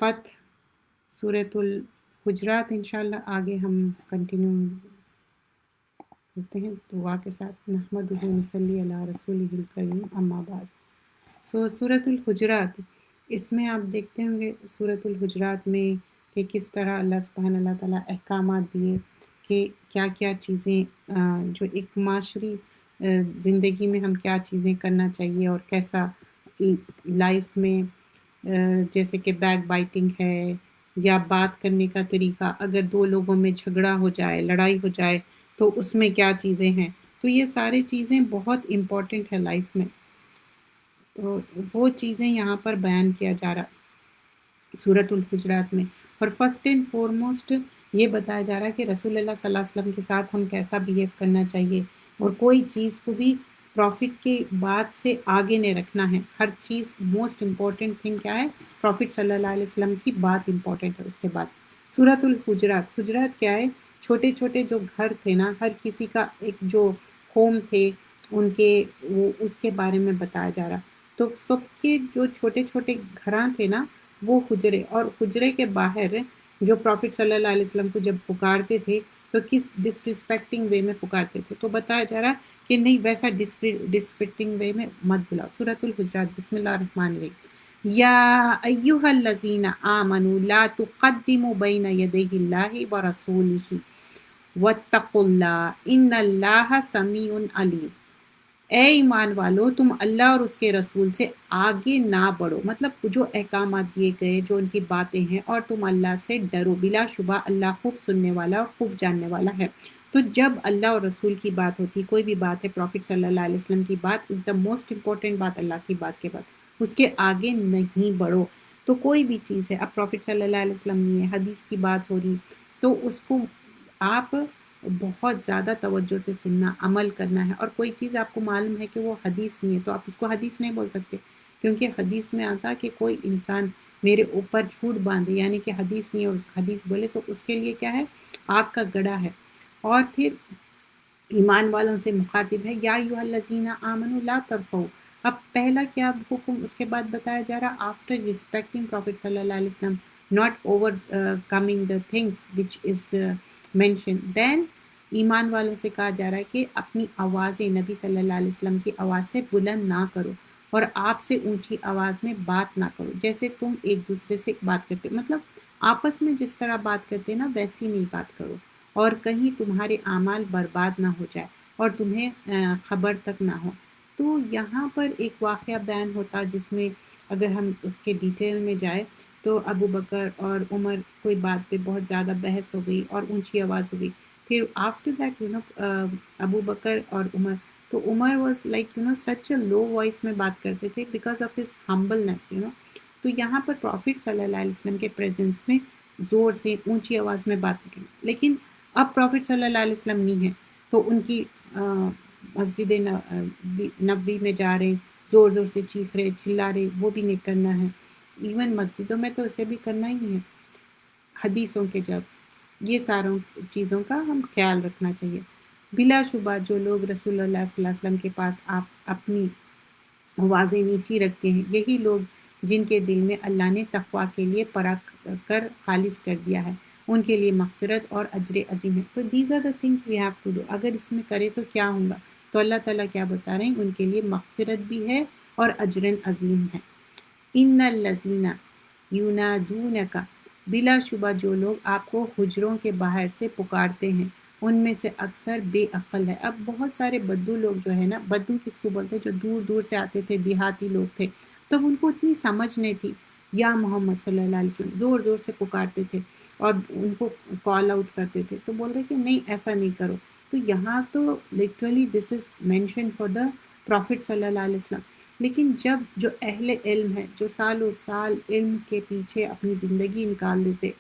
فتح سورۃ الحجرات انشاءاللہ آگے ہم کنٹینیو کرتے ہیں دعا کے ساتھ. نحمدہ ونصلی علی رسولہ الکریم اما بعد. سورۃ الحجرات، اس میں آپ دیکھتے ہوں گے سورۃ الحجرات میں کہ کس طرح اللہ سبحانہ اللہ تعالیٰ احکامات دیے کہ کیا کیا چیزیں جو ایک معاشری زندگی میں ہم کیا چیزیں کرنا چاہیے اور کیسا لائف میں جیسے کہ بیک بائٹنگ ہے یا بات کرنے کا طریقہ، اگر دو لوگوں میں جھگڑا ہو جائے، لڑائی ہو جائے تو اس میں کیا چیزیں ہیں. تو یہ ساری چیزیں بہت امپورٹنٹ ہے لائف میں. تو وہ چیزیں یہاں پر بیان کیا جا رہا سورۃ الحجرات میں. اور فرسٹ اینڈ فورموسٹ یہ بتایا جا رہا ہے کہ رسول اللہ صلی اللہ علیہ وسلم کے ساتھ ہم کیسا بیہیو کرنا چاہیے اور کوئی چیز کو بھی پروفٹ کی بات سے آگے نہیں رکھنا ہے. ہر چیز موسٹ امپورٹنٹ تھنگ کیا ہے؟ پروفٹ صلی اللہ علیہ وسلم کی بات امپورٹنٹ ہے. اس کے بعد سورۃ الحجرات، حجرات کیا ہے؟ چھوٹے چھوٹے جو گھر تھے نا، ہر کسی کا ایک جو ہوم تھے ان کے، وہ اس کے بارے میں بتایا جا رہا. تو سب کے جو چھوٹے چھوٹے گھراں تھے نا وہ حجرے، اور حجرے کے باہر جو پروفٹ صلی اللہ علیہ وسلم کو جب پکارتے تھے تو کس ڈس ریسپیکٹنگ وے میں پکارتے تھے. تو بتایا جا رہا کہ نہیں، ویسا ڈسپیکٹنگ وے میں مت بلاؤ. سورۃ الحجرات، بسم اللہ الرحمن الرحیم. یا ایہا الذین آمنوا لا تقدموا بین یدی اللہ ورسولہ واتقوا اللہ ان اللہ سمیع علیم. اے ایمان والو، تم اللہ اور اس کے رسول سے آگے نہ بڑھو، مطلب جو احکامات دیے گئے، جو ان کی باتیں ہیں، اور تم اللہ سے ڈرو، بلا شبہ اللہ خوب سننے والا اور خوب جاننے والا ہے. تو جب اللہ اور رسول کی بات ہوتی، کوئی بھی بات ہے، پروفٹ صلی اللہ علیہ وسلم کی بات از دا موسٹ امپورٹنٹ بات. اللہ کی بات کے بعد اس کے آگے نہیں بڑھو. تو کوئی بھی چیز ہے، اب پروفٹ صلی اللہ علیہ وسلم نہیں ہے، حدیث کی بات ہو رہی، تو اس کو آپ بہت زیادہ توجہ سے سننا، عمل کرنا ہے. اور کوئی چیز آپ کو معلوم ہے کہ وہ حدیث نہیں ہے تو آپ اس کو حدیث نہیں بول سکتے، کیونکہ حدیث میں آتا کہ کوئی انسان میرے اوپر جھوٹ باندھے، یعنی کہ حدیث نہیں ہے اور اس حدیث بولے، تو اس کے لیے کیا ہے؟ آگ کا گڑھا ہے. اور پھر ایمان والوں سے مخاطب ہے، یا ایھا الذین آمنوا لا ترفعوا. اب پہلا کیا حکم اس کے بعد بتایا جا رہا؟ آفٹر ریسپیکٹنگ پروفٹ صلی اللہ علیہ وسلم، not over coming the things which is mention. دین ایمان والوں سے کہا جا رہا ہے کہ اپنی آوازیں نبی صلی اللہ علیہ وسلم کی آواز سے بلند نہ کرو اور آپ سے اونچی آواز میں بات نہ کرو جیسے تم ایک دوسرے سے بات کرتے، مطلب آپس میں جس طرح بات کرتے نا ویسی نہیں بات کرو، اور کہیں تمہارے اعمال برباد نہ ہو جائے اور تمہیں خبر تک نہ ہو. تو یہاں پر ایک واقعہ بیان ہوتا جس میں اگر ہم اس کے ڈیٹیل میں جائیں تو ابو بکر اور عمر کوئی بات پہ بہت زیادہ بحث ہو گئی اور اونچی آواز ہو گئی. پھر آفٹر دیٹ ابو بکر اور عمر، تو Umar was like such a low voice میں بات کرتے تھے بیکاز آف ہز ہمبلنس. تو یہاں پر پروفٹ صلی اللہ علیہ وسلم کے پریزنس میں زور سے اونچی آواز میں بات کریں. لیکن اب پروفٹ صلی اللہ علیہ وسلم نہیں ہے تو ان کی مسجد نبوی میں جا رہے، زور زور سے چیخ رہے، چلا رہے، وہ بھی نہیں کرنا ہے. ایون مسجدوں میں تو اسے بھی کرنا ہی ہے حدیثوں کے جب. یہ ساروں چیزوں کا ہم خیال رکھنا چاہیے. بلا شبہ جو لوگ رسول اللہ صلی اللہ علیہ وسلم کے پاس آپ اپنی آوازیں نیچی رکھتے ہیں، یہی لوگ جن کے دل میں اللہ نے تقویٰ کے لیے پرکھ کر خالص کر دیا ہے، ان کے لیے مغفرت اور اجر عظیم ہے. تو these are the things we have to do. اگر اس میں کرے تو کیا ہوگا؟ تو اللہ تعالیٰ کیا بتا رہے ہیں؟ ان کے لیے مغفرت بھی ہے اور اجر عظیم ہے. ان الذین ینادونک، بلا شبہ جو لوگ آپ کو حجروں کے باہر سے پکارتے ہیں ان میں سے اکثر بے عقل ہے. اب بہت سارے بدو لوگ جو ہے نا، بدو کس کو بولتے ہیں؟ جو دور دور سے آتے تھے، دیہاتی لوگ تھے، تب ان کو اتنی سمجھ نہیں تھی. یا محمد صلی اللہ علیہ وسلم زور زور سے پکارتے تھے اور ان کو کال آؤٹ کرتے تھے، تو بول رہے کہ نہیں ایسا نہیں کرو. تو یہاں تو literally this is mention for the prophet صلی اللہ علیہ وسلم. لیکن جب جو اہل علم ہے، جو سال و سال علم کے پیچھے اپنی زندگی نکال دیتے،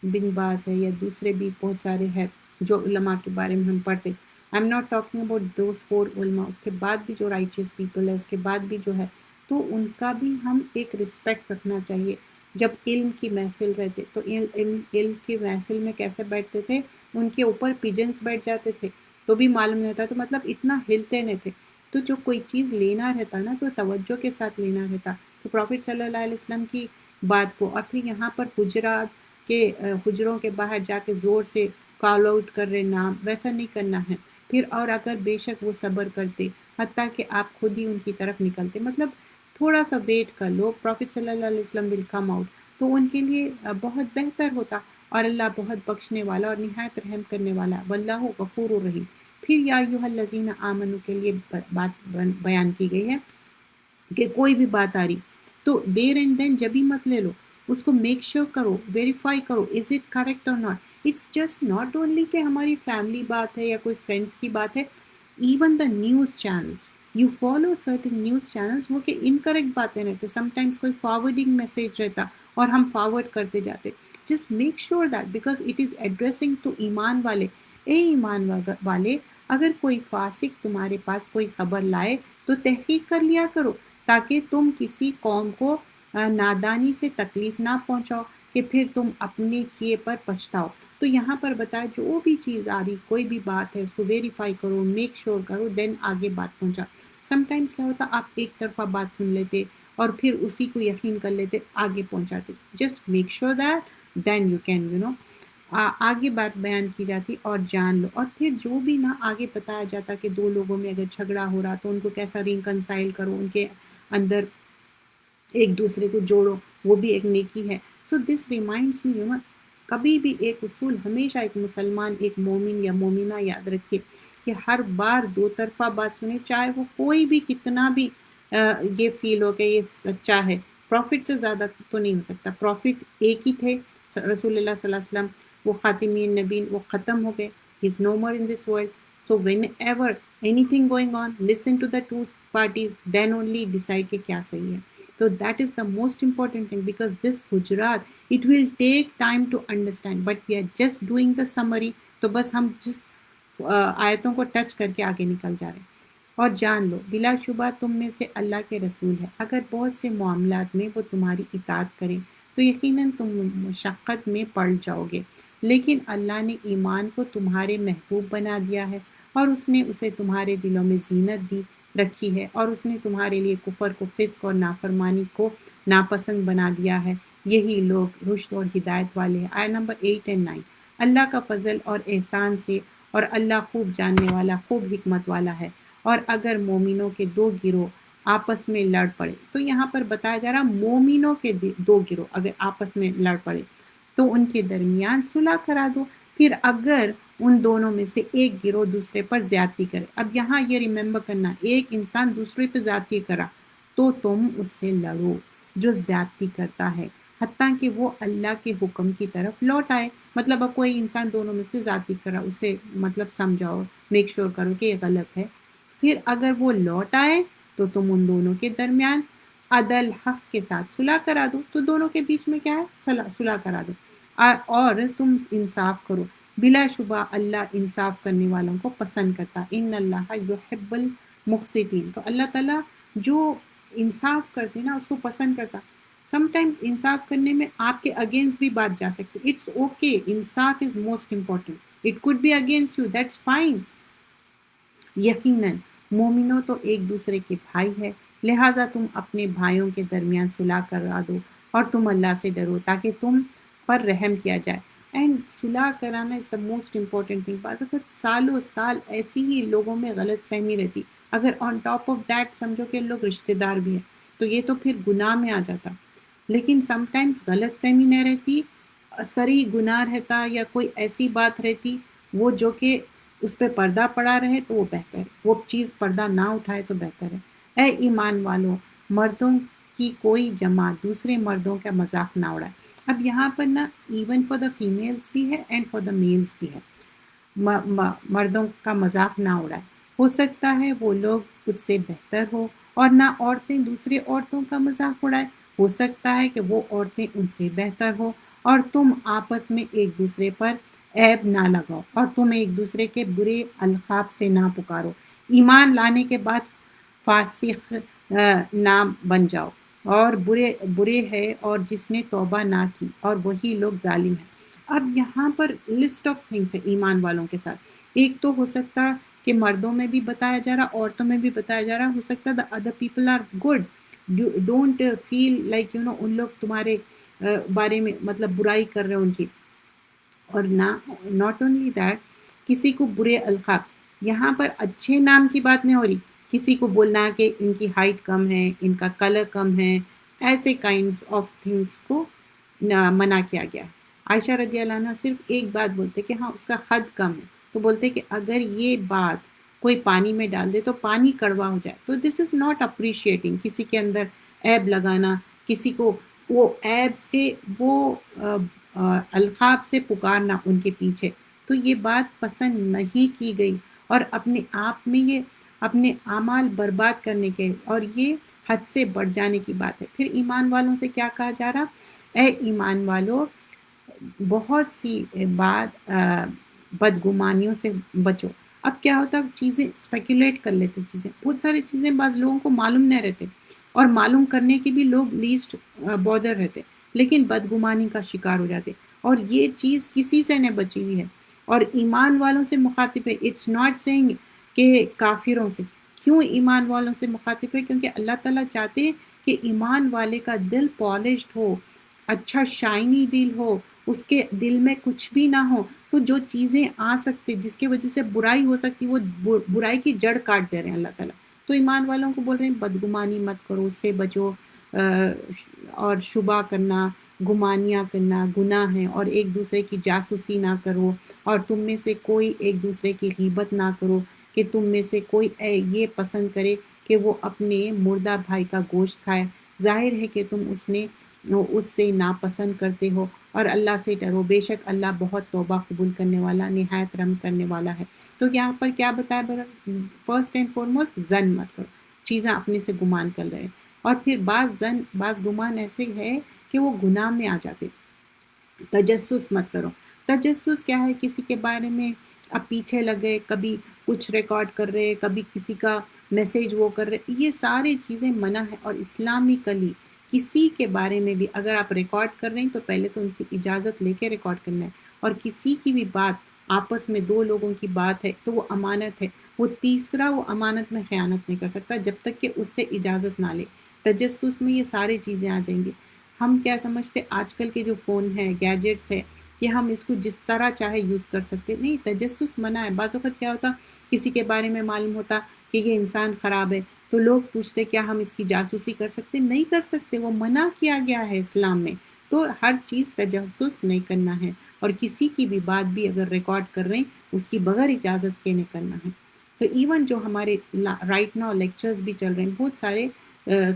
بن باز ہے یا دوسرے بھی بہت سارے ہیں جو علماء کے بارے میں ہم پڑھتے، I am not talking about those four علماء، اس کے بعد بھی جو رائچیس پیپل ہے، اس کے بعد بھی جو ہے، تو ان کا بھی ہم ایک رسپیکٹ رکھنا چاہیے. جب علم کی محفل رہتے تو علم کی محفل میں کیسے بیٹھتے تھے؟ ان کے اوپر پیجنس بیٹھ جاتے تھے تو بھی معلوم نہیں ہوتا، تو مطلب اتنا ہلتے نہیں تھے. تو جو کوئی چیز لینا رہتا نا تو توجہ کے ساتھ لینا رہتا. تو پروفٹ صلی اللہ علیہ وسلم کی بات کو، اور پھر یہاں پر حجرات کے حجروں کے باہر جا کے زور سے کال آؤٹ کر رہے نام، ویسا نہیں کرنا ہے پھر، اور اگر بے شک وہ صبر کرتے حتیٰ کہ آپ خود ہی ان کی طرف نکلتے، مطلب تھوڑا سا ویٹ کر لو، پروفٹ صلی اللہ علیہ وسلم ول کم آؤٹ، تو ان کے لیے بہت بہتر ہوتا، اور اللہ بہت بخشنے والا اور نہایت رحم کرنے والا، واللہ غفور الرحیم۔ پھر یا ایھا الذین آمنو کے لیے بات بیان کی گئی ہے کہ کوئی بھی بات آ رہی تو دیر اینڈ دین جبھی مت لے لو، اس کو میک شیور کرو، ویریفائی کرو، از اٹ کریکٹ اور not, it's just not only کہ ہماری فیملی بات ہے یا کوئی فرینڈس کی بات ہے، even the news channels, you follow certain news channels, وہ کہ انکریکٹ باتیں رہتے، سم ٹائمس کوئی فارورڈنگ میسج رہتا اور ہم فارورڈ کرتے جاتے، just make sure that because it is addressing to ایمان والے، اے ایمان والے، اگر کوئی فاسق تمہارے پاس کوئی خبر لائے تو تحقیق کر لیا کرو، تاکہ تم کسی قوم کو نادانی سے تکلیف نہ پہنچاؤ کہ پھر تم اپنے کیے پر پچھتاؤ۔ تو یہاں پر بتایا جو بھی چیز آ رہی، کوئی بھی بات ہے، اس کو ویریفائی کرو، میک شیور کرو، دین آگے بات پہنچا۔ سم ٹائمس کیا ہوتا آپ ایک طرفہ بات سن لیتے اور پھر اسی کو یقین کر لیتے، آگے پہنچاتے، just make sure that then you can آگے بات بیان کی جاتی اور جان لو، اور پھر جو بھی نہ آگے بتایا جاتا کہ دو لوگوں میں اگر جھگڑا ہو رہا تو ان کو کیسا ریکنسائل کرو، ان کے اندر ایک دوسرے کو جوڑو، وہ بھی ایک نیکی ہے۔ سو دس ریمائنڈس می کبھی بھی ایک اصول ہمیشہ ایک مسلمان، ایک مومن یا مومنہ یاد رکھے کہ ہر بار دو طرفہ بات سنے، چاہے وہ کوئی بھی کتنا بھی یہ فیل ہو کہ یہ سچا ہے، پروفٹ سے زیادہ تو نہیں ہو سکتا، پروفٹ ایک ہی تھے رسول اللہ صلی اللہ علیہ وسلم، وہ خاتمین نبین، وہ ختم ہو گئے، he is no more in this world, so whenever anything going on listen to the two parties then only decide کہ کیا صحیح ہے۔ So that is the most important thing because this Gujarat, it will take time to understand, but we are just doing the summary. تو بس ہم جس آیتوں کو ٹچ کر کے آگے نکل جا رہے ہیں۔ اور جان لو بلا شبہ تم میں سے اللہ کے رسول ہے، اگر بہت سے معاملات میں وہ تمہاری اطاعت کریں تو یقیناً تم مشقت میں پڑ جاؤ گے، لیکن اللہ نے ایمان کو تمہارے محبوب بنا دیا ہے اور اس نے اسے تمہارے دلوں میں زینت دی رکھی ہے، اور اس نے تمہارے لیے کفر کو، فسق اور نافرمانی کو ناپسند بنا دیا ہے، یہی لوگ رشد اور ہدایت والے ہیں۔ آیت نمبر 8 اور 9۔ اللہ کا فضل اور احسان سے، اور اللہ خوب جاننے والا، خوب حکمت والا ہے۔ اور اگر مومنوں کے دو گروہ آپس میں لڑ پڑے، تو یہاں پر بتایا جا رہا مومنوں کے دو گروہ اگر آپس میں لڑ پڑے تو ان کے درمیان صلح کرا دو، پھر اگر ان دونوں میں سے ایک گروہ دوسرے پر زیادتی کرے، اب یہاں یہ ریممبر کرنا، ایک انسان دوسرے پہ زیادتی کرا تو تم اس سے لڑو جو زیادتی کرتا ہے، حتیٰ کہ وہ اللہ کے حکم کی طرف لوٹ آئے، مطلب اب کوئی انسان دونوں میں سے زیادتی کرا، اسے مطلب سمجھاؤ، میک شور کرو کہ یہ غلط ہے، پھر اگر وہ لوٹ آئے تو تم ان دونوں کے درمیان عدل حق کے ساتھ صلح کرا دو، تو دونوں کے بیچ میں کیا ہے، صلح کرا دو، اور تم انصاف کرو، بلا شبہ اللہ انصاف کرنے والوں کو پسند کرتا، ان اللہ یحب المقسطین، تو اللہ تعالیٰ جو انصاف کرتے نا اس کو پسند کرتا۔ سم ٹائمز انصاف کرنے میں آپ کے اگینسٹ بھی بات جا سکتی، اٹس اوکے، انصاف is most important, it could be against you, that's fine. یقیناً مومنوں تو ایک دوسرے کے بھائی ہے، لہٰذا تم اپنے بھائیوں کے درمیان صلح کرا دو اور تم اللہ سے ڈرو تاکہ تم پر رحم کیا جائے، اینڈ صلح کرانا از دا موسٹ امپورٹنٹ تھنگ۔ بعض اوقات سالوں سال ایسی ہی لوگوں میں غلط فہمی رہتی، اگر آن ٹاپ آف دیٹ سمجھو کہ لوگ رشتہ دار بھی ہیں تو یہ تو پھر گناہ میں آ جاتا، لیکن سم ٹائمز غلط فہمی نہ رہتی، سری گناہ رہتا یا کوئی ایسی بات رہتی وہ جو کہ اس پہ پردہ پڑا رہے تو وہ بہتر ہے، وہ چیز پردہ نہ اٹھائے تو بہتر ہے۔ اے ایمان والوں، مردوں کی کوئی جماعت دوسرے مردوں کا مذاق نہ اڑائے، اب یہاں پر نا ایون فار دا فیمیلز بھی ہے اینڈ فار دا میلز بھی ہے، مردوں کا مذاق نہ اڑائے، ہو سکتا ہے وہ لوگ اس سے بہتر ہو، اور نہ عورتیں دوسرے عورتوں کا مذاق اڑائے، ہو سکتا ہے کہ وہ عورتیں ان سے بہتر ہو، اور تم آپس میں ایک دوسرے پر عیب نہ لگاؤ، اور تم ایک دوسرے کے برے القاب سے نہ پکارو، ایمان لانے کے بعد فاسق نہ بن جاؤ، اور برے ہے اور جس نے توبہ نہ کی، اور وہی لوگ ظالم ہیں۔ اب یہاں پر لسٹ آف تھنگس ہے ایمان والوں کے ساتھ، ایک تو ہو سکتا کہ مردوں میں بھی بتایا جا رہا، عورتوں میں بھی بتایا جا رہا، ہو سکتا ہے the other people are good, don't feel like ان لوگ تمہارے بارے میں مطلب برائی کر رہے ہیں ان کی. اور ناٹ اونلی دیٹ، کسی کو برے القاب، یہاں پر اچھے نام کی بات نہیں ہو رہی، کسی کو بولنا کہ ان کی ہائٹ کم ہے، ان کا کلر کم ہے، ایسے کائنڈس آف تھنگس کو منع کیا گیا. عائشہ رضی اللہ عنہ صرف ایک بات بولتے کہ ہاں اس کا قد کم ہے، تو بولتے کہ اگر یہ بات کوئی پانی میں ڈال دے تو پانی کڑوا ہو جائے. تو دس از ناٹ اپریشیٹنگ، کسی کے اندر عیب لگانا، کسی کو وہ عیب سے وہ القاب سے پکارنا ان کے پیچھے، تو یہ بات پسند نہیں کی گئی. اور اپنے آپ میں یہ اپنے اعمال برباد کرنے کے اور یہ حد سے بڑھ جانے کی بات ہے. پھر ایمان والوں سے کیا کہا جا رہا؟ اے ایمان والو، بہت سی بات بدگمانیوں سے بچو. اب کیا ہوتا ہے، چیزیں اسپیکولیٹ کر لیتے، چیزیں بہت ساری چیزیں بعض لوگوں کو معلوم نہیں رہتے، اور معلوم کرنے کے بھی لوگ لیسٹ بودر رہتے، لیکن بدگمانی کا شکار ہو جاتے. اور یہ چیز کسی سے نہیں بچی ہوئی ہے، اور ایمان والوں سے مخاطب ہے. اٹس ناٹ سینگ کہ کافروں سے. کیوں ایمان والوں سے مخاطب ہے؟ کیونکہ اللہ تعالیٰ چاہتے ہیں کہ ایمان والے کا دل پالشڈ ہو، اچھا شائنی دل ہو، اس کے دل میں کچھ بھی نہ ہو. تو جو چیزیں آ سکتے جس کی وجہ سے برائی ہو سکتی، وہ برائی کی جڑ کاٹ دے رہے ہیں اللہ تعالیٰ. تو ایمان والوں کو بول رہے ہیں بدگمانی مت کرو، اس سے بچو. اور شبہ کرنا، گمانیاں کرنا گناہ ہے، اور ایک دوسرے کی جاسوسی نہ کرو، اور تم میں سے کوئی ایک دوسرے کی غیبت نہ کرو، کہ تم میں سے کوئی یہ پسند کرے کہ وہ اپنے مردہ بھائی کا گوشت کھائے. ظاہر ہے کہ تم اس سے ناپسند کرتے ہو، اور اللہ سے ڈرو، بے شک اللہ بہت توبہ قبول کرنے والا، نہایت رحم کرنے والا ہے. تو یہاں پر کیا بتایا؟ فرسٹ اینڈ فارموسٹ زن مت کرو، چیزیں اپنے سے گمان کر رہے ہیں. اور پھر بعض گمان ایسے ہے کہ وہ گناہ میں آ جاتے. تجسس مت کرو. تجسس کیا ہے؟ کسی کے بارے میں اب پیچھے لگ گئے، کبھی کچھ ریکارڈ کر رہے، کبھی کسی کا میسیج وہ کر رہے، یہ ساری چیزیں منع ہے. اور اسلامکلی کسی کے بارے میں بھی اگر آپ ریکارڈ کر رہے ہیں تو پہلے تو ان سے اجازت لے کے ریکارڈ کرنا ہے. اور کسی کی بھی بات آپس میں دو لوگوں کی بات ہے تو وہ امانت ہے، وہ تیسرا وہ امانت میں خیانت نہیں کر سکتا جب تک کہ اس سے اجازت نہ لے. تجسس میں یہ ساری چیزیں آ جائیں گی. ہم کیا سمجھتے آج کل کے جو فون ہیں، گیجٹس ہے، کہ ہم اس کو جس طرح چاہے یوز کر سکتے. نہیں، تجسس منع ہے. بعض وقت کیا ہوتا، کسی کے بارے میں معلوم ہوتا کہ یہ انسان خراب ہے، تو لوگ پوچھتے کیا ہم اس کی جاسوسی کر سکتے؟ نہیں کر سکتے، وہ منع کیا گیا ہے اسلام میں. تو ہر چیز تجسس نہیں کرنا ہے، اور کسی کی بھی بات بھی اگر ریکارڈ کر رہے ہیں اس کی بغیر اجازت کے نہیں کرنا ہے. تو ایون جو ہمارے رائٹ ناؤ لیکچرز بھی چل رہے ہیں، بہت سارے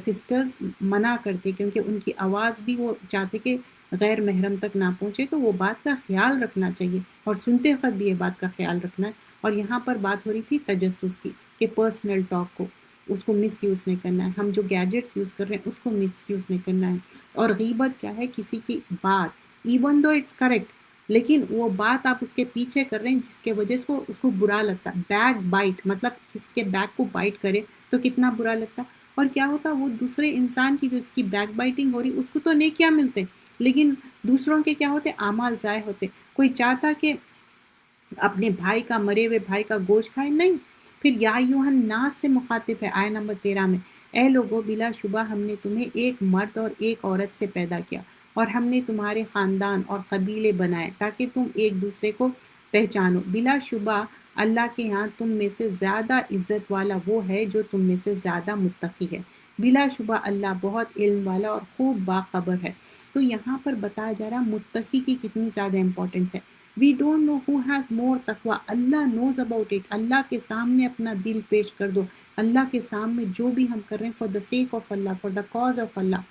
سسٹرز منع کرتے کیونکہ ان کی آواز بھی وہ چاہتے کہ غیر محرم تک نہ پہنچے. تو وہ بات کا خیال رکھنا چاہیے، اور سنتے وقت بھی یہ بات کا خیال رکھنا ہے. اور یہاں پر بات ہو رہی تھی تجسس کی، کہ پرسنل ٹاک کو اس کو مس یوز نہیں کرنا ہے. ہم جو گیجٹس یوز کر رہے ہیں اس کو مس یوز نہیں کرنا ہے. اور غیبت کیا ہے؟ کسی کی بات ایون دو اٹس کریکٹ، لیکن وہ بات آپ اس کے پیچھے کر رہے ہیں جس کے وجہ سے اس کو برا لگتا. بیک بائٹ مطلب کسی کے بیک کو بائٹ کرے تو کتنا برا لگتا. اور کیا ہوتا، وہ دوسرے انسان کی جو اس کی بیک بائٹنگ ہو رہی اس کو تو نیکیاں ملتے، لیکن دوسروں کے کیا ہوتے؟ اعمال ضائع ہوتے. کوئی چاہتا کہ اپنے بھائی کا، مرے ہوئے بھائی کا گوشت کھائے؟ نہیں. پھر یا ایھا الناس سے مخاطب ہے آیت نمبر 13 میں، اے لوگو بلا شبہ ہم نے تمہیں ایک مرد اور ایک عورت سے پیدا کیا، اور ہم نے تمہارے خاندان اور قبیلے بنائے تاکہ تم ایک دوسرے کو پہچانو. بلا شبہ اللہ کے ہاں تم میں سے زیادہ عزت والا وہ ہے جو تم میں سے زیادہ متقی ہے. بلا شبہ اللہ بہت علم والا اور خوب باخبر ہے. تو یہاں پر بتایا جا رہا متقی کی کتنی زیادہ امپورٹنس ہے. We don't know who has more تقوی. اللہ knows about it. اللہ کے سامنے اپنا دل پیش کر دو. اللہ کے سامنے جو بھی ہم کر رہے ہیں for the sake of Allah, for the cause of Allah.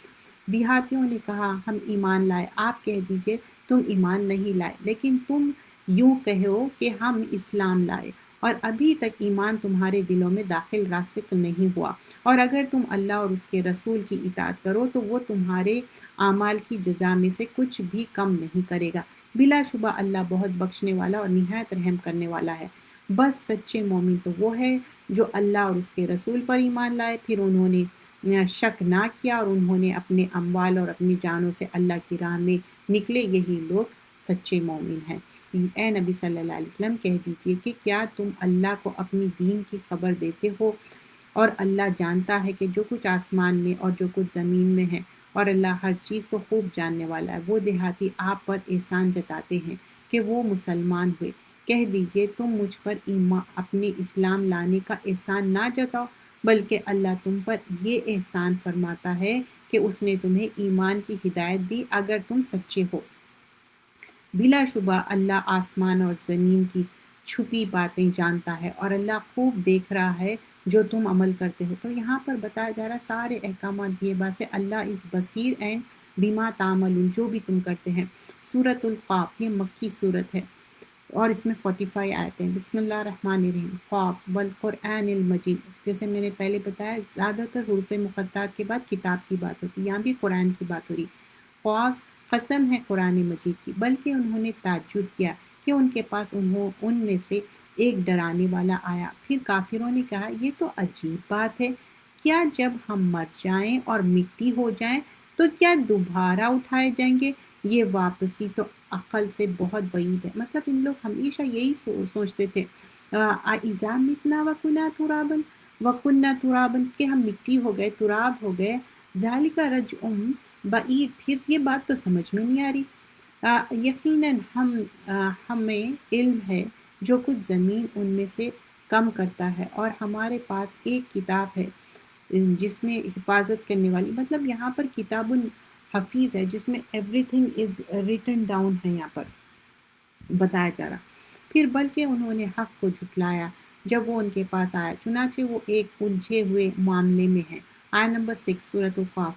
دیہاتیوں نے کہا ہم ایمان لائے. آپ کہہ دیجئے تم ایمان نہیں لائے، لیکن تم یوں کہو کہ ہم اسلام لائے، اور ابھی تک ایمان تمہارے دلوں میں داخل راسخ نہیں ہوا. اور اگر تم اللہ اور اس کے رسول کی اطاعت کرو تو وہ تمہارے اعمال کی جزا میں سے کچھ بھی کم نہیں کرے گا. بلا شبہ اللہ بہت بخشنے والا اور نہایت رحم کرنے والا ہے. بس سچے مومن تو وہ ہے جو اللہ اور اس کے رسول پر ایمان لائے، پھر انہوں نے شک نہ کیا، اور انہوں نے اپنے اموال اور اپنی جانوں سے اللہ کی راہ میں نکلے. یہی لوگ سچے مومن ہیں. اے نبی صلی اللہ علیہ وسلم کہہ دیجئے کہ کیا تم اللہ کو اپنی دین کی خبر دیتے ہو، اور اللہ جانتا ہے کہ جو کچھ آسمان میں اور جو کچھ زمین میں ہے، اور اللہ ہر چیز کو خوب جاننے والا ہے۔ وہ دیہاتی آپ پر احسان جتاتے ہیں کہ وہ مسلمان ہوئے۔ کہہ دیجئے تم مجھ پر اپنے اسلام لانے کا احسان نہ جتاؤ، بلکہ اللہ تم پر یہ احسان فرماتا ہے کہ اس نے تمہیں ایمان کی ہدایت دی اگر تم سچے ہو۔ بلا شبہ اللہ آسمان اور زمین کی چھپی باتیں جانتا ہے، اور اللہ خوب دیکھ رہا ہے جو تم عمل کرتے ہو۔ تو یہاں پر بتایا جا رہا ہے سارے احکامات یہ بات ہے، اللہ از بصیر اینڈ بما تعملون، جو بھی تم کرتے ہیں۔ سورۃ القاف یہ مکی صورت ہے اور اس میں 45 آیتیں ہیں۔ بسم اللہ الرحمن الرحیم، قاف والقرآن المجید۔ جیسے میں نے پہلے بتایا زیادہ تر حروف مقطعات کے بعد کتاب کی بات ہوتی ہے، یہاں بھی قرآن کی بات ہو رہی۔ قاف قسم ہے قرآن مجید کی، بلکہ انہوں نے تعجب کیا کہ ان کے پاس ان میں سے ایک ڈرانے والا آیا۔ پھر کافروں نے کہا یہ تو عجیب بات ہے، کیا جب ہم مر جائیں اور مٹی ہو جائیں تو کیا دوبارہ اٹھائے جائیں گے؟ یہ واپسی تو عقل سے بہت بعید ہے۔ مطلب ان لوگ ہمیشہ یہی سوچتے تھے اِذَا مِتْنَا وَكُنَّا تُرَابًا وَكُنَّا تُرَابًا، کہ ہم مٹی ہو گئے، تراب ہو گئے، ذَلِكَ رَجْعٌ بعید، پھر یہ بات تو سمجھ میں نہیں آ رہی۔ یقیناً ہمیں علم ہے جو کچھ زمین ان میں سے کم کرتا ہے، اور ہمارے پاس ایک کتاب ہے جس میں حفاظت کرنے والی، مطلب یہاں پر کتاب حفیظ ہے جس میں every thing is written down ہے، یہاں پر بتایا جا رہا۔ پھر بلکہ انہوں نے حق کو جھٹلایا جب وہ ان کے پاس آیا، چنانچہ وہ ایک الجھے ہوئے معاملے میں ہے۔ آیت نمبر 6 سورۃ القاف۔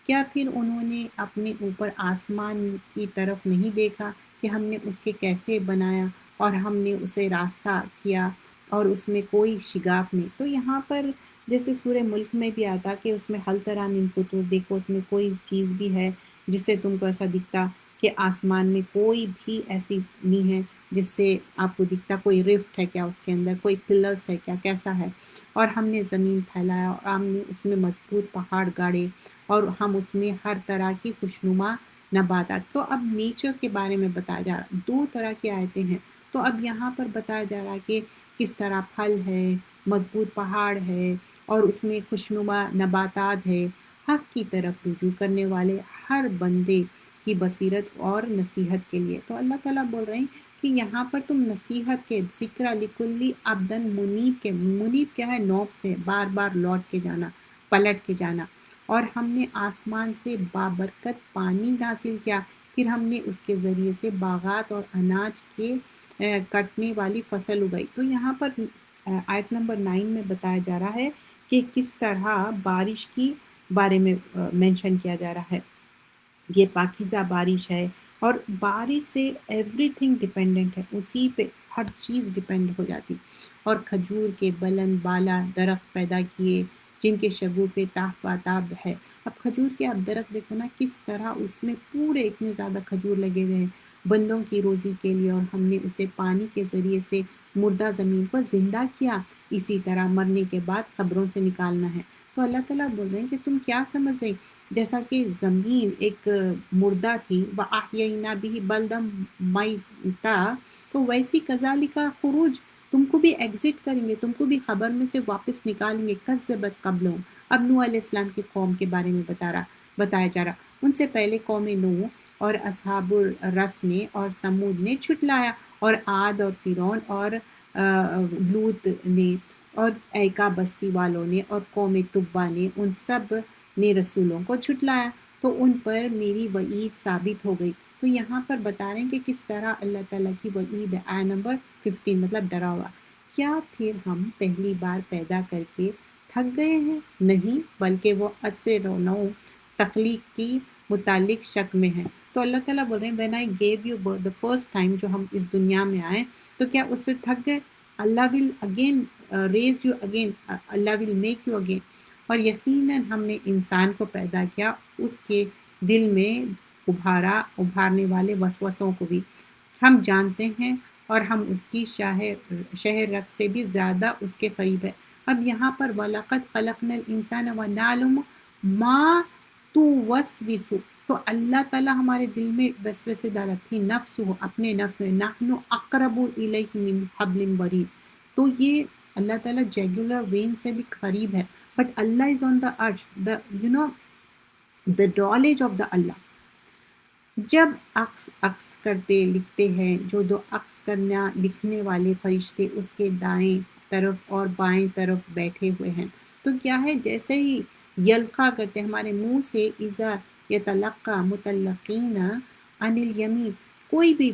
کیا پھر انہوں نے اپنے اوپر آسمان کی طرف نہیں دیکھا کہ ہم نے اس کے کیسے بنایا اور ہم نے اسے راستہ کیا اور اس میں کوئی شگاف نہیں؟ تو یہاں پر جیسے سورہ ملک میں بھی آتا کہ اس میں حل تری من فطور، دیکھو اس میں کوئی چیز بھی ہے جس سے تم کو ایسا دکھتا کہ آسمان میں کوئی بھی ایسی نہیں ہے جس سے آپ کو دکھتا کوئی رفٹ ہے کیا اس کے اندر، کوئی پلرس ہے کیا، کیسا ہے؟ اور ہم نے زمین پھیلایا اور ہم نے اس میں مضبوط پہاڑ گاڑے اور ہم اس میں ہر طرح کی خوشنما نباتات۔ تو اب نیچر کے بارے میں بتایا جا رہا، دو طرح کی آیتیں ہیں۔ تو اب یہاں پر بتایا جا رہا ہے کہ کس طرح پھل ہے، مضبوط پہاڑ ہے اور اس میں خوشنما نباتات ہے۔ حق کی طرف رجوع کرنے والے ہر بندے کی بصیرت اور نصیحت کے لیے۔ تو اللہ تعالیٰ بول رہے ہیں کہ یہاں پر تم نصیحت کے ذکر لکلی عبدن منیب کے، منیب کیا ہے؟ نوب سے بار بار لوٹ کے جانا، پلٹ کے جانا۔ اور ہم نے آسمان سے بابرکت پانی حاصل کیا، پھر ہم نے اس کے ذریعے سے باغات اور اناج کے کٹنے والی فصل اگائی۔ تو یہاں پر آیت نمبر 9 میں بتایا جا رہا ہے کہ کس طرح بارش کی بارے میں مینشن کیا جا رہا ہے۔ یہ پاکیزہ بارش ہے، اور بارش سے ایوری تھنگ ڈپینڈنٹ ہے، اسی پہ ہر چیز ڈپینڈ ہو جاتی۔ اور کھجور کے بلند بالا درخت پیدا کیے جن کے شگوفے تاہ پاتاب ہے۔ اب کھجور کے آپ درخت دیکھو نا کس طرح اس میں پورے اتنے زیادہ کھجور لگے ہوئے ہیں بندوں کی روزی کے لیے، اور ہم نے اسے پانی کے ذریعے سے مردہ زمین کو زندہ کیا، اسی طرح مرنے کے بعد قبروں سے نکالنا ہے۔ تو اللہ تعالیٰ بول رہے ہیں کہ تم کیا سمجھ رہے، جیسا کہ زمین ایک مردہ تھی، وَأَحْيَيْنَا بِهِ بَلْدًا مَيْتًا، تو ویسی کذالک خروج، تم کو بھی ایگزٹ کریں گے، تم کو بھی خبر میں سے واپس نکالیں گے۔ کذبت قبلہم، اب نوح علیہ السلام کی قوم کے بارے میں بتایا جا رہا، ان سے پہلے قوم نوح اور اصحاب الرس نے اور سمود نے جھٹلایا، اور عاد اور فرعون اور لوط نے اور ایکا بستی والوں نے اور قوم تبا نے، ان سب نے رسولوں کو جھٹلایا، تو ان پر میری وعید ثابت ہو گئی۔ تو یہاں پر بتا رہے ہیں کہ کس طرح اللہ تعالیٰ کی وعید ہے۔ آیت نمبر 15 مطلب ڈرا ہوا۔ کیا پھر ہم پہلی بار پیدا کر کے تھک گئے ہیں؟ نہیں، بلکہ وہ اثر و نو تخلیق کی متعلق شک میں ہے۔ تو اللہ تعالیٰ بول رہے ہیں when I gave you birth the first time، جو ہم اس دنیا میں آئے تو کیا اس سے تھک گئے؟ اللہ will again raise you again، Allah will make you again۔ اور یقیناً ہم نے انسان کو پیدا کیا اس کے دل میں ابھارنے والے وسوسوں کو بھی ہم جانتے ہیں، اور ہم اس کی شہر رگ سے بھی زیادہ اس کے قریب ہے۔ اب یہاں پر وَلَقَدْ خَلَقْنَا الْإِنسَانَ وَنَعْلَمُ مَا تُوَسْوِسُ، تو اللہ تعالیٰ ہمارے دل میں وسوسے ڈالا تھی، نفس ہو اپنے نفس میں، نحن اقرب الیہ من حبل الورید، تو یہ اللہ تعالیٰ جیگولر وین سے بھی قریب ہے، بٹ اللہ از آن دا عرش، the knowledge of the Allah. جب عکس کرتے لکھتے ہیں جو دو عکس کرنا لکھنے والے فرشتے اس کے دائیں طرف اور بائیں طرف بیٹھے ہوئے ہیں، تو کیا ہے جیسے ہی یلقا کرتے ہمارے منہ سے اذا یتلقا متلقین عن الیمین، کوئی بھی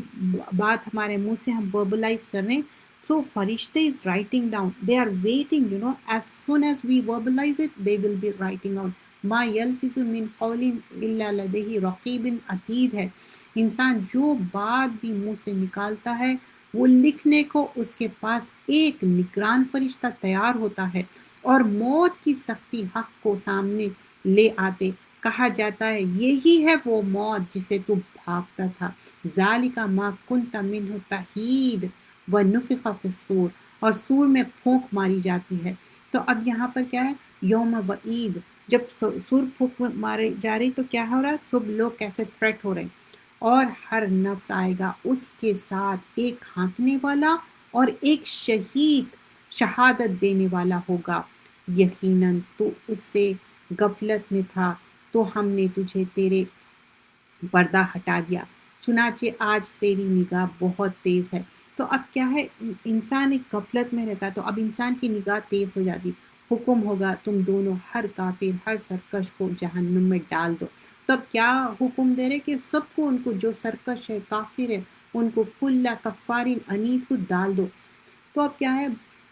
بات ہمارے منہ سے ہم وربلائز کر رہے ہیں، سو فرشتے is writing down, they are waiting as soon as we verbalise it they will be writing out ما یلفظ من قول الا لدیہ رقیب عتید ہے، انسان جو بات بھی منہ سے نکالتا ہے وہ لکھنے کو اس کے پاس ایک نگران فرشتہ تیار ہوتا ہے، اور موت کی سختی حق کو سامنے لے آتے کہا جاتا ہے یہی ہے وہ موت جسے تو بھاگتا تھا، ذالک ما کنت منہ تحید ونفخ فی الصور، اور سور میں پھونک ماری جاتی ہے۔ تو اب یہاں پر کیا ہے یوم وعید، جب سور پھونک مارے جا رہی تو کیا ہو رہا ہے، سب لوگ کیسے تھریٹ ہو رہے ہیں، اور ہر نفس آئے گا اس کے ساتھ ایک ہانکنے والا اور ایک شہید شہادت دینے والا ہوگا، یقیناً تو اس سے غفلت میں تھا تو ہم نے تجھے تیرے پردہ ہٹا دیا، چنانچہ آج تیری نگاہ بہت تیز ہے۔ تو اب کیا ہے انسان ایک غفلت میں رہتا تو اب انسان کی نگاہ تیز ہو جاتی، حکم ہوگا تم دونوں ہر کافر ہر سرکش کو جہنم میں ڈال دو۔ تو اب کیا حکم دے رہے کہ سب کو، ان کو جو سرکش ہے کافر ہے ان کو کل کفارن عنید کو ڈال دو۔ تو اب کیا ہے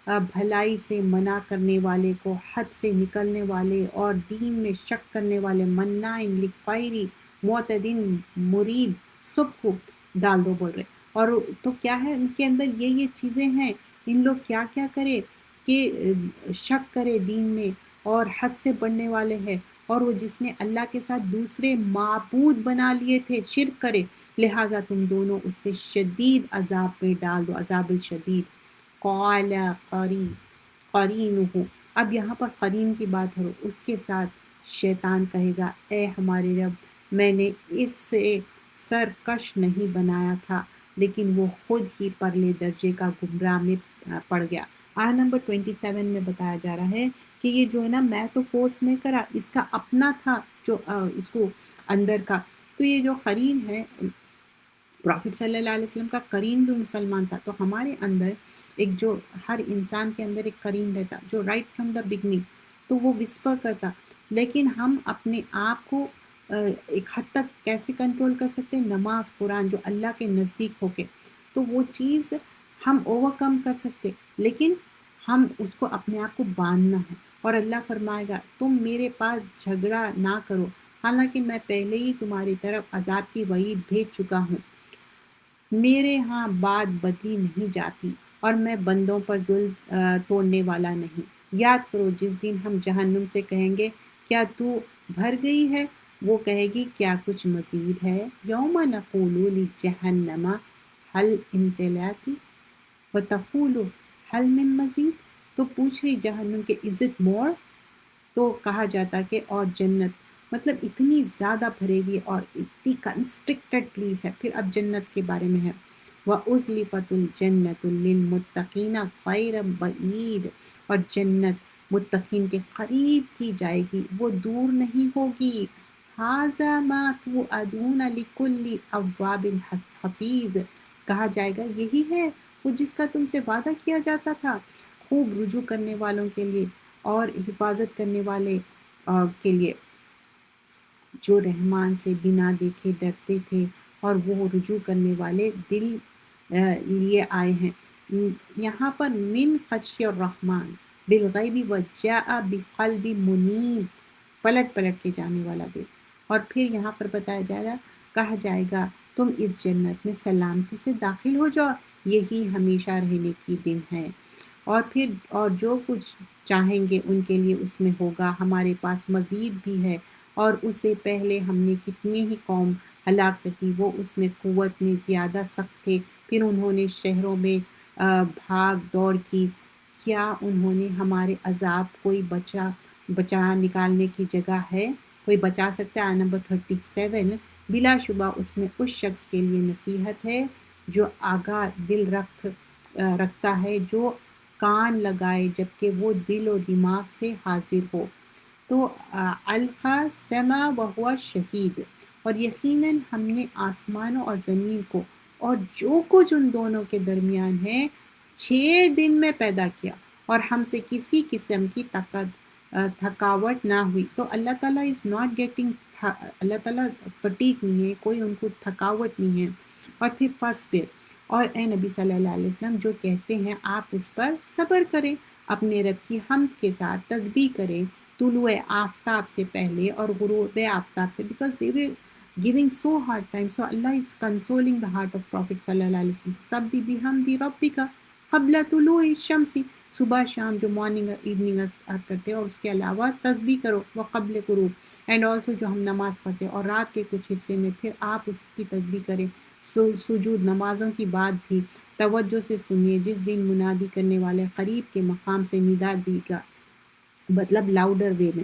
بھلائی سے منع کرنے والے کو، حد سے نکلنے والے اور دین میں شک کرنے والے، مناع للخیر معتدین مرید، سب کو ڈال دو بول رہے۔ اور تو کیا ہے ان کے اندر یہ چیزیں ہیں، ان لوگ کیا کیا کرے کہ شک کرے دین میں اور حد سے بڑھنے والے ہیں، اور وہ جس نے اللہ کے ساتھ دوسرے معبود بنا لیے تھے شرک کرے، لہٰذا تم دونوں اس سے شدید عذاب میں ڈال دو، عذاب الشدید۔ قال قرینہ، اب یہاں پر قرین کی بات ہو، اس کے ساتھ شیطان کہے گا اے ہمارے رب میں نے اس سے سرکش نہیں بنایا تھا، لیکن وہ خود ہی پرلے درجے کا گمراہ میں پڑ گیا۔ آیت نمبر 27 میں بتایا جا رہا ہے کہ یہ جو ہے نا میں تو فورس میں کرا، اس کا اپنا تھا جو اس کو اندر کا، تو یہ جو قرین ہے پرافٹ صلی اللہ علیہ وسلم کا قرین بھی مسلمان تھا، تو ہمارے اندر ایک جو ہر انسان کے اندر ایک قرین رہتا جو رائٹ فرام دا بگننگ، تو وہ وسپر کرتا، لیکن ہم اپنے آپ کو ایک حد تک کیسے کنٹرول کر سکتے ہیں، نماز قرآن جو اللہ کے نزدیک ہو کے، تو وہ چیز ہم اوور کم کر سکتے، لیکن ہم اس کو اپنے آپ کو باندھنا ہے، اور اللہ فرمائے گا تم میرے پاس جھگڑا نہ کرو، حالانکہ میں پہلے ہی تمہاری طرف عذاب کی وعید بھیج چکا ہوں، میرے ہاں بات بدی نہیں جاتی اور میں بندوں پر ظلم توڑنے والا نہیں۔ یاد کرو جس دن ہم جہنم سے کہیں گے کیا تو بھر گئی ہے، وہ کہے گی کیا کچھ مزید ہے، یوم نقول لجہنم حل امتلاتی وتقول حل من مزید، تو پوچھ رہی جہنم کے از اٹ مور، تو کہا جاتا کہ اور جنت مطلب اتنی زیادہ بھرے گی اور اتنی کنسٹرکٹڈ پلیس ہے، پھر اب جنت کے بارے میں ہے وَأُزْلِفَتُ الْجَنَّةُ لِلْمُتَّقِينَ غَيْرَ بَعِيدٍ، اور جنت متقین کے قریب کی جائے گی، وہ دور نہیں ہوگی۔ هَذَا مَا تُوعَدُونَ لِكُلِّ أَوَّابٍ حَفِيظٍ، کہا جائے گا یہی ہے وہ جس کا تم سے وعدہ کیا جاتا تھا، خوب رجوع کرنے والوں کے لیے اور حفاظت کرنے والے کے لیے، جو رحمان سے بنا دیکھے ڈرتے تھے اور وہ رجوع کرنے والے دل لیے آئے ہیں۔ یہاں پر من خشی الرحمن بالغیب وجاء بقلب منیب، پلٹ پلٹ کے جانے والا دل، اور پھر یہاں پر بتایا جائے گا کہا جائے گا تم اس جنت میں سلامتی سے داخل ہو جاؤ، یہی ہمیشہ رہنے کی دن ہے، اور پھر اور جو کچھ چاہیں گے ان کے لیے اس میں ہوگا، ہمارے پاس مزید بھی ہے، اور اس سے پہلے ہم نے کتنی ہی قوم ہلاک کی، وہ اس میں قوت میں زیادہ سخت تھے، پھر انہوں نے شہروں میں بھاگ دوڑ کی، کیا انہوں نے ہمارے عذاب کوئی بچا نکالنے کی جگہ ہے، کوئی بچا سکتا ہے؟ آیت نمبر 37، بلا شبہ اس میں اس شخص کے لیے نصیحت ہے جو آگاہ دل رکھتا ہے، جو کان لگائے جبکہ وہ دل و دماغ سے حاضر ہو۔ تو القا سما وہو شہید، اور یقیناً ہم نے آسمانوں اور زمین کو اور جو کچھ ان دونوں کے درمیان ہے 6 دن میں پیدا کیا، اور ہم سے کسی قسم کی تھکاوٹ نہ ہوئی۔ تو اللہ تعالیٰ از ناٹ گیٹنگ، اللہ تعالیٰ فٹیک نہیں ہے، کوئی ان کو تھکاوٹ نہیں ہے۔ اور پھر فصبر، اور اے نبی صلی اللہ علیہ وسلم جو کہتے ہیں آپ اس پر صبر کریں، اپنے رب کی حمد کے ساتھ تسبیح کریں طلوع آفتاب سے پہلے اور غروب آفتاب سے، because they were giving so hard time. So Allah is consoling the heart of Prophet صلی اللہ علیہ وسلم. سبح بحمد ربک قبل طلوع الشمس، صبح شام جو مارننگ اور ایوننگ کرتے ہیں، اور اس کے علاوہ تسبیح کرو وہ قبل غروب، اینڈ آلسو جو ہم نماز پڑھتے ہیں اور رات کے کچھ حصے میں پھر آپ اس کی تسبیح کریں۔ سجود نمازوں کی بات بھی توجہ سے سنیے، جس دن منادی کرنے والے قریب کے مقام سے ندا دی گا، مطلب لاؤڈر وے میں،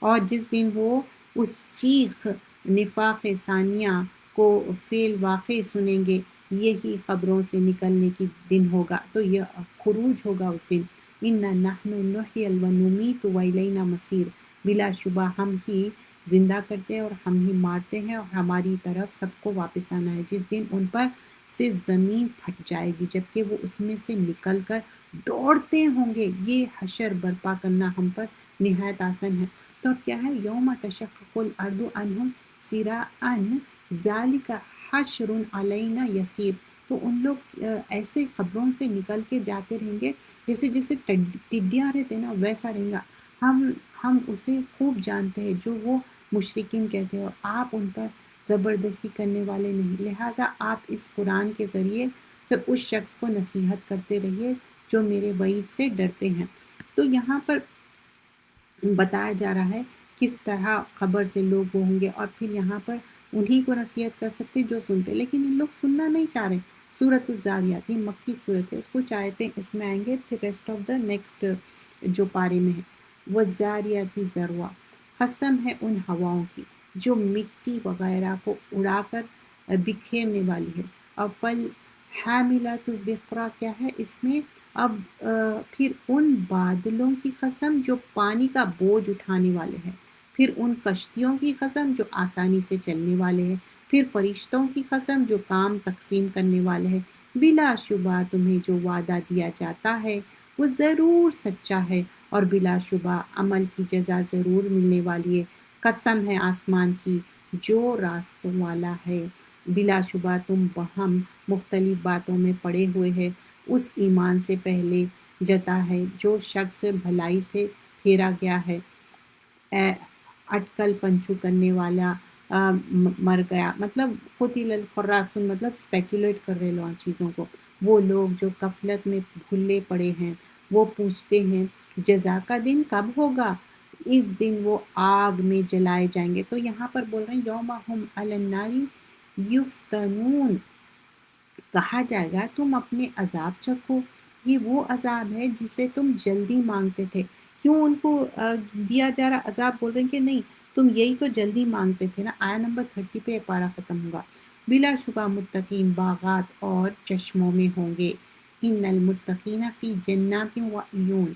اور جس دن وہ اس چیخ نفاق ثانیہ کو فعل واقع سنیں گے، یہی قبروں سے نکلنے کی دن ہوگا، تو یہ خروج ہوگا اس دن۔ اِنَّا نَحْنُ نُحْيِي وَنُمِيتُ وَإِلَيْنَا مَصِيرٌ، بلا شبہ ہم ہی زندہ کرتے ہیں اور ہم ہی مارتے ہیں، اور ہماری طرف سب کو واپس آنا ہے۔ جس دن ان پر سے زمین پھٹ جائے گی جبکہ وہ اس میں سے نکل کر دوڑتے ہوں گے، یہ حشر برپا کرنا ہم پر نہایت آسان ہے۔ تو اب کیا ہے، یوم تشقق الارض عنہم سراعا ذالک حشر علینا یسیر، تو ان لوگ ایسے قبروں سے نکل کے جاتے رہیں گے جیسے جیسے ٹڈیاں رہتے نا ویسا رہیں گا۔ ہم اسے خوب جانتے ہیں جو وہ مشرکین کہتے ہیں، اور آپ ان پر زبردستی کرنے والے نہیں، لہٰذا آپ اس قرآن کے ذریعے سے اس شخص کو نصیحت کرتے رہیے جو میرے وعید سے ڈرتے ہیں۔ تو یہاں پر بتایا جا رہا ہے کس طرح خبر سے لوگ وہ ہوں گے، اور پھر یہاں پر انہی کو نصیحت کر سکتے جو سنتے، لیکن ان لوگ سننا نہیں چاہ رہے۔ سورۃ الزاریات، یہ مکی صورت ہے، اس کو چاہتے ہیں اس میں آئیں گے، پھر ریسٹ آف دا نیکسٹ جو پارے میں ہے۔ والذاریات ذروا، قسم ہے ان ہواؤں کی جو مٹی وغیرہ کو اڑا کر بکھیرنے والی ہے۔ اور فل حاملات الوقرا، کیا ہے اس میں، اب پھر ان بادلوں کی قسم جو پانی کا بوجھ اٹھانے والے ہیں، پھر ان کشتیوں کی قسم جو آسانی سے چلنے والے ہیں، پھر فرشتوں کی قسم جو کام تقسیم کرنے والے ہیں۔ بلا شبہ تمہیں جو وعدہ دیا جاتا ہے وہ ضرور سچا ہے، اور بلا شبہ عمل کی جزا ضرور ملنے والی ہے۔ قسم ہے آسمان کی جو راستوں والا ہے، بلا شبہ تم بہم مختلف باتوں میں پڑے ہوئے ہیں۔ اس ایمان سے پہلے جتا ہے جو شخص بھلائی سے پھیرا گیا ہے، اٹکل پنچو کرنے والا مر گیا، مطلب قتل الخراصون، مطلب اسپیکولیٹ کر رہے لوگ چیزوں کو۔ وہ لوگ جو غفلت میں بھولے پڑے ہیں، وہ پوچھتے ہیں جزا کا دن کب ہوگا، اس دن وہ آگ میں جلائے جائیں گے۔ تو یہاں پر بول رہے ہیں یوم ہم علی النار یفتنون، کہا جائے گا تم اپنے عذاب چکھو، یہ وہ عذاب ہے جسے تم جلدی مانگتے تھے۔ کیوں ان کو دیا جا رہا عذاب؟ بول رہے ہیں کہ نہیں، تم یہی تو جلدی مانگتے تھے نا۔ آیا نمبر 30 پہ پارہ ختم ہوگا۔ بلا شبہ متقین باغات اور چشموں میں ہوں گے۔ ان المتقین فی جنات و عیون،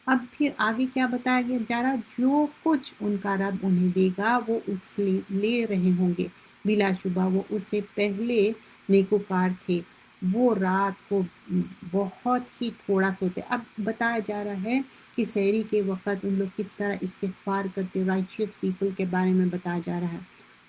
اب پھر آگے کیا بتایا گیا جا رہا، جو کچھ ان کا رب انہیں دے گا وہ اس سے لے رہے ہوں گے، بلا شبہ وہ اس سے پہلے نیکوکار تھے، وہ رات کو بہت ہی تھوڑا سوتے۔ اب بتایا جا رہا ہے کہ سحری کے وقت ان لوگ کس طرح استغفار کرتے، رائچیس پیپل کے بارے میں بتایا جا رہا ہے۔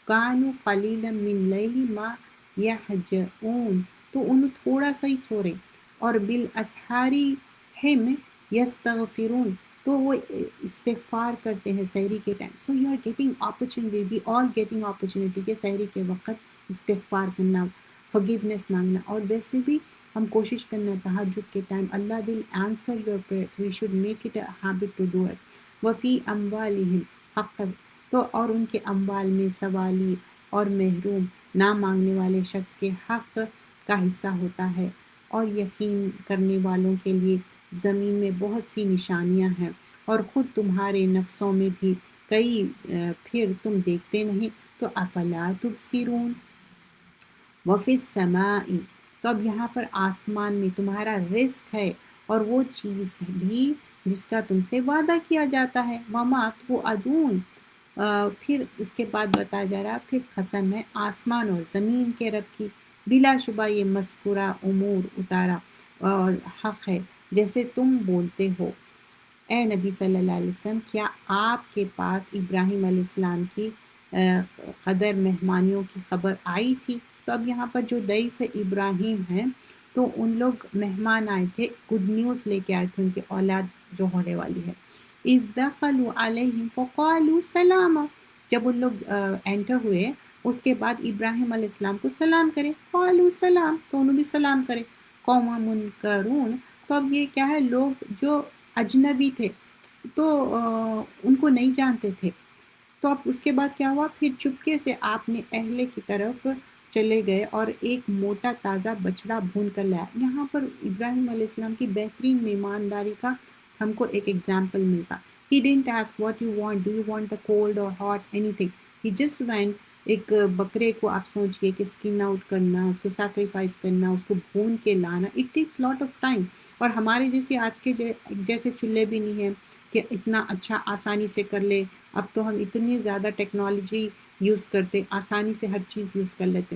کانوا قلیلا من اللیل ما یہجعون، تو انہوں تھوڑا سا ہی سو رہے، اور بالاسحاری ہم یستغفرون، تو وہ استغفار کرتے ہیں سحری کے time. So you are getting opportunity, we all getting opportunity کہ سحری کے وقت استغفار کرنا، forgiveness مانگنا، اور ویسے بھی ہم کوشش کرنا تہجد کے time Allah will answer your prayer, we should make it a habit to do it۔ وفی اموالہم حق، تو اور ان کے اموال میں سوالی اور محروم نہ مانگنے والے شخص کے حق کا حصہ ہوتا ہے، اور یقین کرنے والوں کے لیے زمین میں بہت سی نشانیاں ہیں، اور خود تمہارے نفسوں میں بھی کئی، پھر تم دیکھتے نہیں۔ تو افلا تبصرون، وفی السماء، تو اب یہاں پر آسمان میں تمہارا رزق ہے، اور وہ چیز بھی جس کا تم سے وعدہ کیا جاتا ہے، وما توعدون۔ پھر اس کے بعد بتایا جا رہا پھر قسم ہے آسمان اور زمین کے رب کی، بلا شبہ یہ مذکورہ امور اتارا اور حق ہے جیسے تم بولتے ہو۔ اے نبی صلی اللہ علیہ وسلم، کیا آپ کے پاس ابراہیم علیہ السلام کی قدر مہمانیوں کی خبر آئی تھی؟ تو اب یہاں پر جو ضیف ابراہیم ہیں تو ان لوگ مہمان آئے تھے، گڈ نیوز لے کے آئے تھے ان کی اولاد جو ہونے والی ہے۔ اذ دخلوا علیہم فقالوا سلاما، جب ان لوگ انٹر ہوئے اس کے بعد ابراہیم علیہ السلام کو سلام کرے، قالوا سلام، تو انہوں بھی سلام کرے۔ قوم منکرون، تو اب یہ کیا ہے، لوگ جو اجنبی تھے تو ان کو نہیں جانتے تھے۔ تو اب اس کے بعد کیا ہوا، پھر چپکے سے آپ نے اہل کی طرف چلے گئے اور ایک موٹا تازہ بچڑا بھون کر لایا۔ یہاں پر ابراہیم علیہ السلام کی بہترین مہمانداری کا ہم کو ایک ایگزامپل ملتا۔ He didn't ask what you want, do you want the cold or hot, anything. He just went، ایک بکرے کو آپ سوچئے کہ اسکن آؤٹ کرنا، اس کو سیکریفائس کرنا، اس کو بھون کے لانا، it takes lot of time. اور ہمارے جیسے آج کے جیسے چولہے بھی نہیں ہیں کہ اتنا اچھا آسانی سے کر لے۔ اب تو ہم اتنی زیادہ ٹیکنالوجی یوز کرتے، آسانی سے ہر چیز یوز کر لیتے۔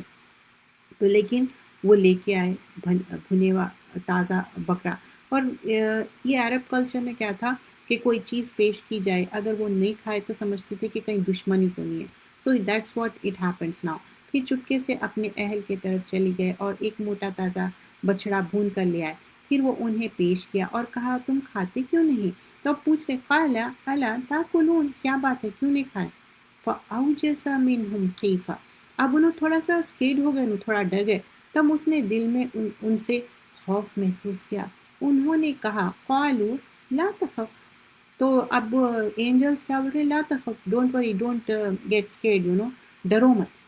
تو لیکن وہ لے کے آئے بھنے ہوا تازہ بکرا۔ اور یہ عرب کلچر میں کیا تھا کہ کوئی چیز پیش کی جائے، اگر وہ نہیں کھائے تو سمجھتے تھے کہ کہیں دشمنی تو نہیں ہے۔ So that's what it happens now. پھر چپکے سے اپنے اہل کی طرف چلی گئے اور ایک موٹا تازہ بچڑا بھون کر لے آئے۔ پھر وہ انہیں پیش کیا اور کہا تم کھاتے کیوں نہیں؟ تو اب پوچھ رہے قال الا تاکلون، کیا بات ہے کیوں نہیں کھائے؟ فاوجس منہم خیفہ، اب انہوں تھوڑا سا اسکیڈ ہو گئے، انہوں تھوڑا ڈر گئے۔ تب اس نے دل میں ان سے خوف محسوس کیا۔ انہوں نے کہا قالوا لا تخف، تو اب اینجلس کیا بول رہے ہیں، لا تخف، don't worry, don't get scared, ڈرو مت۔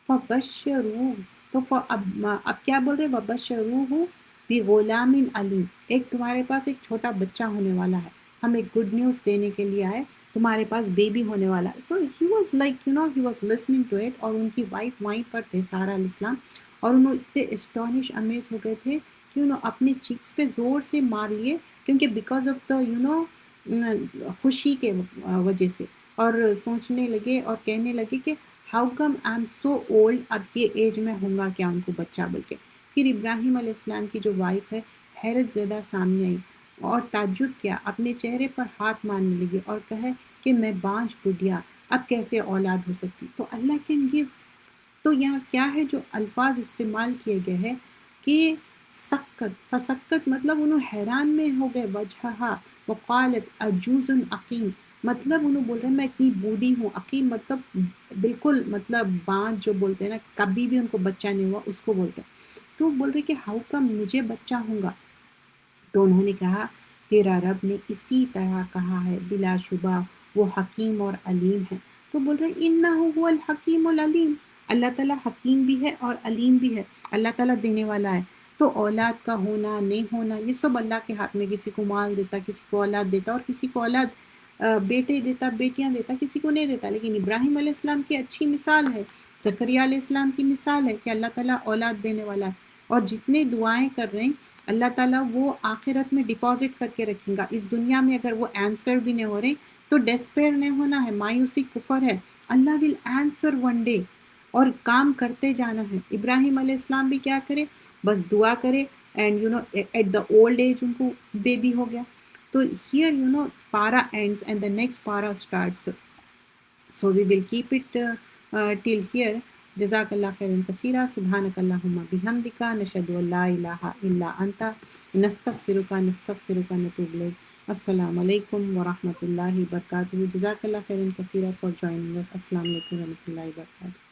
فبشرو، تو اب کیا بول رہے ہیں، وبشروہ بغلام علیم، ایک تمہارے پاس ایک چھوٹا بچہ ہونے والا ہے، ہم ایک گڈ نیوز دینے کے لیے آئے، تمہارے پاس بیبی ہونے والا ہے۔ So he was like he was listening to it, اور ان کی وائف وہیں پر تھے سارہ علیہ السلام، اور انہوں اتنے اسٹانش امیز ہو گئے تھے کہ انہوں اپنے چیکس پہ زور سے مار لیے، کیونکہ بیکاز آف دا خوشی کے وجہ سے، اور سوچنے لگے اور کہنے لگے کہ how come I am so old, اب یہ ایج میں ہوں گا کیا ان کو بچہ بول کے۔ پھر ابراہیم علیہ السلام کی جو وائف ہے حیرت زدہ سامنے آئی اور تعجب کیا، اپنے چہرے پر ہاتھ مارنے لگی اور کہے کہ میں بانجھ بڈھیا، اب کیسے اولاد ہو سکتی؟ تو اللہ کین گیو۔ تو یہاں کیا ہے جو الفاظ استعمال کیے گئے ہیں کہ سکت، فسکت مطلب انہوں حیران میں ہو گئے، وجہہا وقالت عجوز عقیم، مطلب انہوں بول رہے ہیں میں اتنی بوڑھی ہوں، عقیم مطلب بالکل مطلب بانجھ جو بولتے ہیں نا، کبھی بھی ان کو بچہ نہیں ہوا، اس کو بولتے ہیں۔ تو بول رہے کہ ہاؤ کم مجھے بچہ ہوں گا؟ تو انہوں نے کہا تیرا رب نے اسی طرح کہا ہے، بلا شبہ وہ حکیم اور علیم ہے۔ تو بول رہے انہ هو الحکیم العلیم، اللہ تعالیٰ حکیم بھی ہے اور علیم بھی ہے، اللہ تعالیٰ دینے والا ہے۔ تو اولاد کا ہونا نہیں ہونا یہ سب اللہ کے ہاتھ میں، کسی کو مال دیتا، کسی کو اولاد دیتا، اور کسی کو اولاد بیٹے دیتا، بیٹیاں دیتا، کسی کو نہیں دیتا۔ لیکن ابراہیم علیہ السلام کی اچھی مثال ہے، زکریا علیہ السلام کی مثال ہے کہ اللہ تعالیٰ اولاد دینے والا ہے، اور جتنے دعائیں کر رہے ہیں اللہ تعالیٰ وہ آخرت میں ڈپازٹ کر کے رکھیں گا۔ اس دنیا میں اگر وہ آنسر بھی نہیں ہو رہے تو ڈیسپیئر نہیں ہونا ہے، مایوسی کفر ہے، اللہ ول آنسر ون ڈے، اور کام کرتے جانا ہے۔ ابراہیم علیہ السلام بھی کیا کرے، بس دعا کرے، and at the old age ان کو بیبی ہو گیا۔ تو here para ends and the next para starts. So we will keep it till here. جزاک اللہ خیرا کثیرا، سبحانک اللہم بحمدک، نشہد ان لا الہ الا انت، نستغفرک نتوب الیک۔ السلام علیکم ورحمۃ اللہ وبرکاتہ۔ جزاک اللہ خیرا کثیرا for joining us۔ السلام علیکم ورحمۃ اللہ وبرکاتہ۔